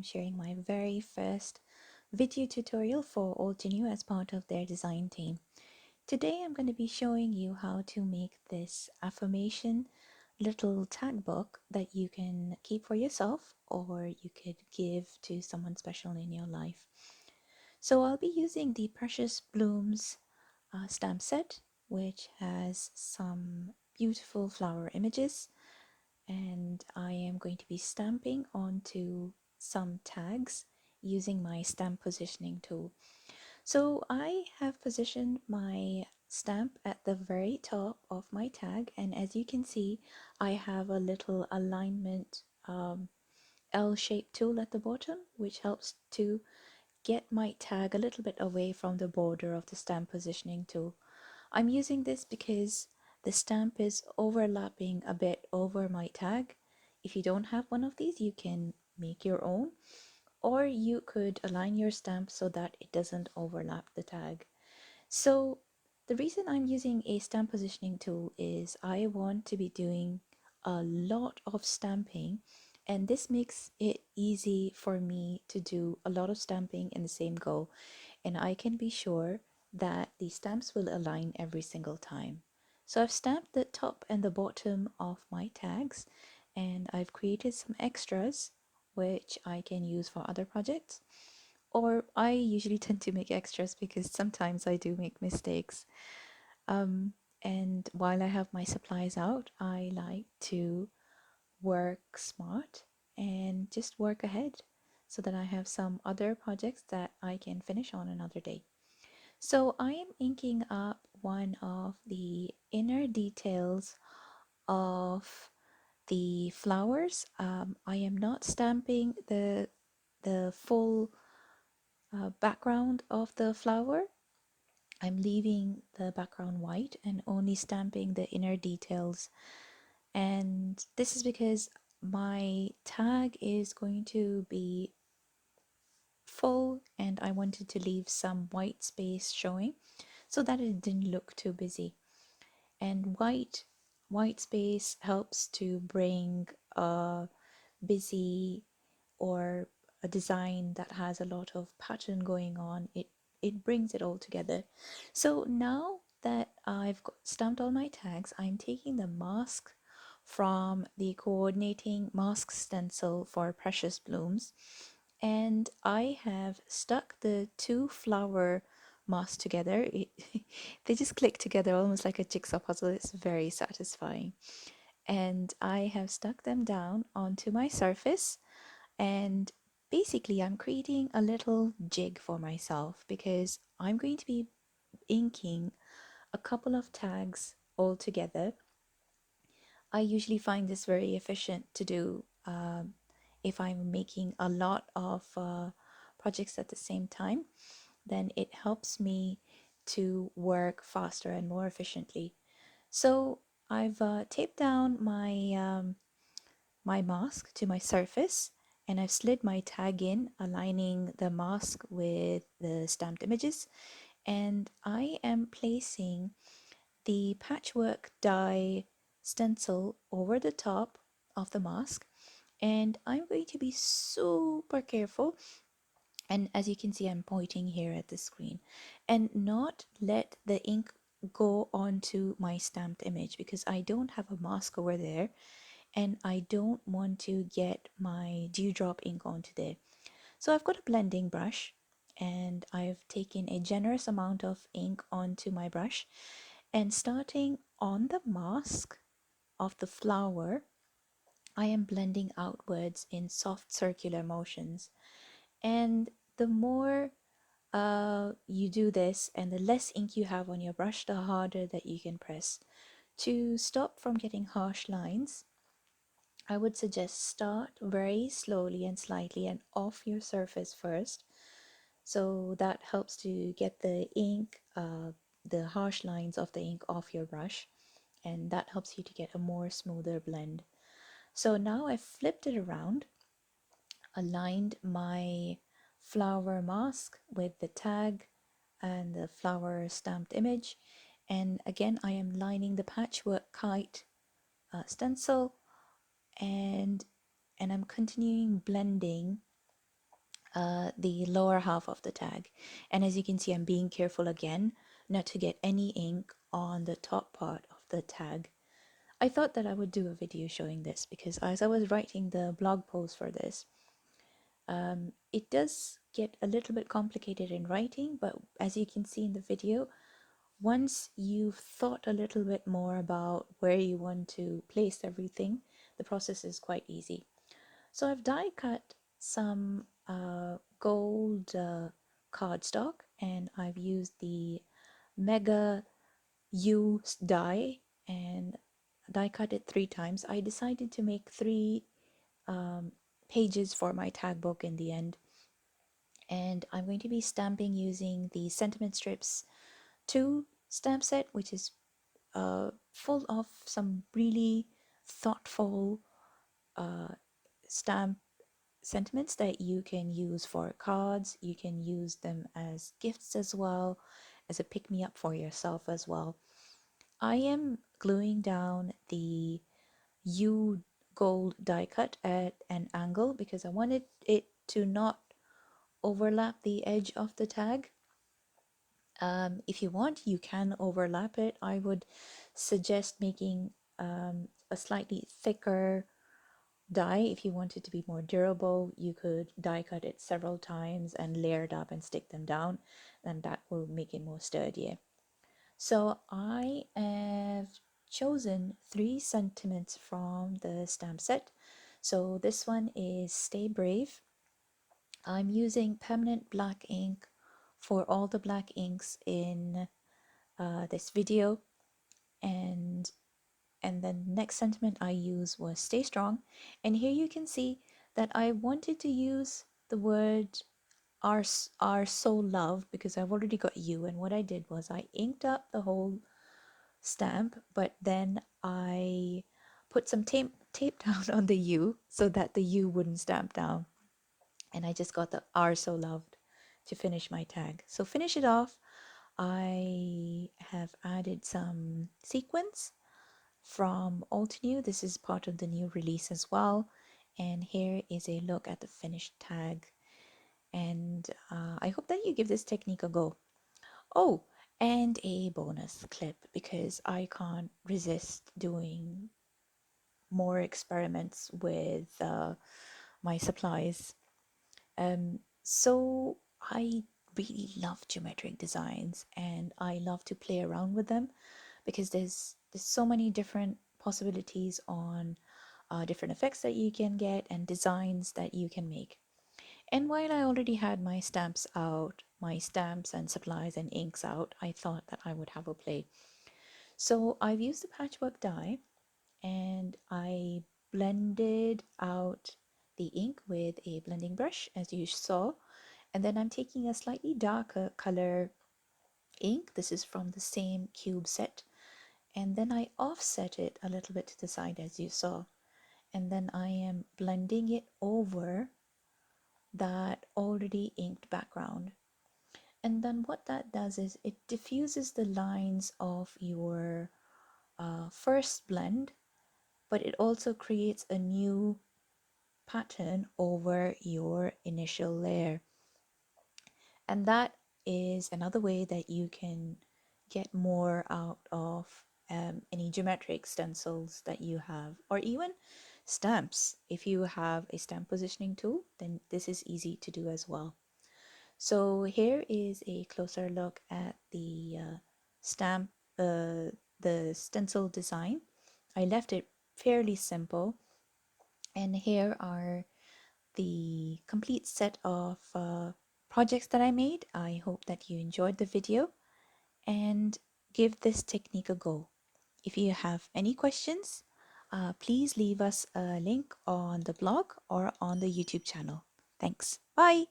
I'm sharing my very first video tutorial for Altenew as part of their design team. Today I'm going to be showing you how to make this affirmation little tag book that you can keep for yourself or you could give to someone special in your life. So I'll be using the Precious Blooms stamp set, which has some beautiful flower images, and I am going to be stamping onto some tags using my stamp positioning tool. So I have positioned my stamp at the very top of my tag, and as you can see I have a little alignment L-shaped tool at the bottom, which helps to get my tag a little bit away from the border of the stamp positioning tool. I'm using this because the stamp is overlapping a bit over my tag. If you don't have one of these, you can make your own, or you could align your stamp so that it doesn't overlap the tag. So the reason I'm using a stamp positioning tool is I want to be doing a lot of stamping, and this makes it easy for me to do a lot of stamping in the same go, and I can be sure that the stamps will align every single time. So I've stamped the top and the bottom of my tags, and I've created some extras which I can use for other projects. Or I usually tend to make extras because sometimes I do make mistakes. Um, and while I have my supplies out, I like to work smart and just work ahead so that I have some other projects that I can finish on another day. So I am inking up one of the inner details of the flowers. I am not stamping the full background of the flower. I'm leaving the background white and only stamping the inner details. And this is because my tag is going to be full and I wanted to leave some white space showing so that it didn't look too busy. And white space helps to bring a busy or a design that has a lot of pattern going on. It brings it all together. So now that I've stamped all my tags, I'm taking the mask from the coordinating mask stencil for Precious Blooms, and I have stuck the two flower masks together. They just click together almost like a jigsaw puzzle. It's very satisfying. And I have stuck them down onto my surface, and basically I'm creating a little jig for myself because I'm going to be inking a couple of tags all together. I usually find this very efficient to do if I'm making a lot of projects at the same time. Then it helps me to work faster and more efficiently. So I've taped down my mask to my surface, and I've slid my tag in, aligning the mask with the stamped images, and I am placing the patchwork die stencil over the top of the mask, and I'm going to be super careful, and as you can see I'm pointing here at the screen, and not let the ink go onto my stamped image because I don't have a mask over there and I don't want to get my dewdrop ink onto there. So I've got a blending brush and I've taken a generous amount of ink onto my brush, and starting on the mask of the flower, I am blending outwards in soft circular motions. And the more you do this and the less ink you have on your brush, the harder that you can press. To stop from getting harsh lines, I would suggest start very slowly and slightly and off your surface first. So that helps to get the ink, the harsh lines of the ink off your brush, and that helps you to get a more smoother blend. So now I've flipped it around, aligned my flower mask with the tag and the flower stamped image, and again I am lining the Patchwork Kite stencil, and I'm continuing blending the lower half of the tag. And as you can see, I'm being careful again not to get any ink on the top part of the tag. I thought that I would do a video showing this because as I was writing the blog post for this, it does get a little bit complicated in writing, but as you can see in the video, once you've thought a little bit more about where you want to place everything, the process is quite easy. So I've die cut some gold cardstock, and I've used the Mega U die and die cut it 3 times. I decided to make 3 um, pages for my tag book in the end, and I'm going to be stamping using the Sentiment Strips 2 stamp set, which is full of some really thoughtful stamp sentiments that you can use for cards. You can use them as gifts as well, as a pick-me-up for yourself as well. I am gluing down the U gold die cut at an angle because I wanted it to not overlap the edge of the tag. If you want, you can overlap it. I would suggest making a slightly thicker die. If you want it to be more durable, you could die cut it several times and layer it up and stick them down, and that will make it more sturdier. So I have chosen 3 sentiments from the stamp set. So this one is Stay Brave. I'm using permanent black ink for all the black inks in this video, and then the next sentiment I used was Stay Strong. And here you can see that I wanted to use the word are so love because I've already got you, and what I did was I inked up the whole stamp, but then I put some tape down on the U so that the U wouldn't stamp down, and I just got the are so loved to finish my tag. So finish it off, I have added some sequins from Altenew. This is part of the new release as well, and here is a look at the finished tag, and I hope that you give this technique a go. Oh, and a bonus clip because I can't resist doing more experiments with my supplies. So I really love geometric designs and I love to play around with them because there's so many different possibilities on different effects that you can get and designs that you can make. And while I already had my stamps out, my stamps and supplies and inks out, I thought that I would have a play. So I've used the patchwork die and I blended out the ink with a blending brush as you saw. And then I'm taking a slightly darker color ink. This is from the same cube set. And then I offset it a little bit to the side as you saw. And then I am blending it over that already inked background. And then what that does is it diffuses the lines of your first blend, but it also creates a new pattern over your initial layer. And that is another way that you can get more out of any geometric stencils that you have, or even stamps. If you have a stamp positioning tool, then this is easy to do as well. So here is a closer look at the stamp, the stencil design. I left it fairly simple, and here are the complete set of projects that I made. I hope that you enjoyed the video and give this technique a go. If you have any questions, please leave us a link on the blog or on the YouTube channel. Thanks. Bye.